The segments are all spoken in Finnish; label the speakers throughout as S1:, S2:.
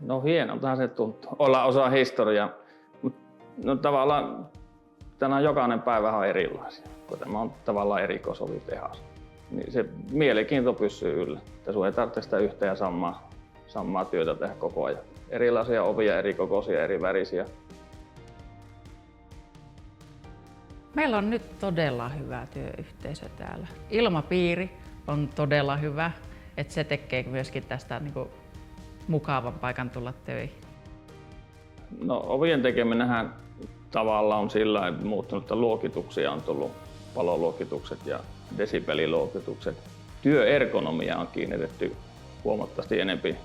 S1: No hienoltahan se tuntuu. Olla osa historiaa. No tavallaan tänään jokainen päivä on erilaisia, kun tämä on tavallaan erikoisovitehas. Niin se mielenkiinto pysyy yllä. Että sun ei tarvitse sitä yhtä ja samaa työtä tehdä koko ajan. Erilaisia ovia, eri kokoisia, eri värisiä.
S2: Meillä on nyt todella hyvä työyhteisö täällä. Ilmapiiri on todella hyvä, että se tekee myöskin tästä mukavan paikan tulla töihin.
S1: No ovien tekeminenhän tavallaan on sillä muuttunut, että luokituksia on tullut, paloluokitukset ja desibeliluokitukset. Työergonomia on kiinnitetty huomattavasti enemmän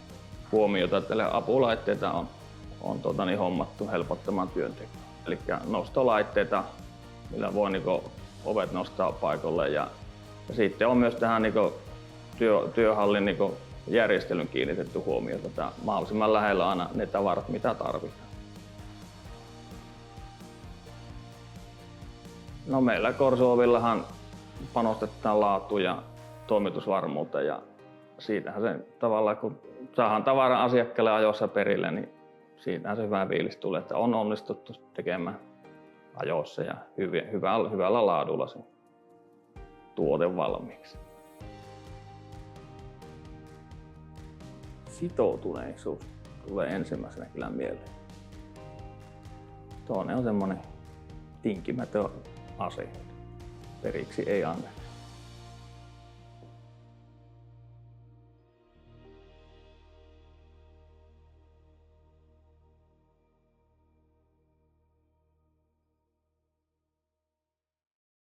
S1: huomiota, että apulaitteita on hommattu helpottamaan työntekoa. Eli nostolaitteita, millä voi ovet nostaa paikalle ja sitten on myös tähän työhallin järjestelyn kiinnitetty huomiota, että mahdollisimman lähellä aina ne tavarat, mitä tarvitaan. No meillä Korsuovillahan panostetaan laatuun ja toimitusvarmuuteen ja siitähän se tavallaan, kun saadaan tavaran asiakkaalle ajoissa perille, niin siitähän se hyvä fiilis tulee, että on onnistuttu tekemään ajoissa ja hyvällä laadulla se tuote valmiiksi. Sitoutuneisuus tulee ensimmäisenä kyllä mieleen. Toinen on semmoinen tinkimätön ase. Periksi ei anneta.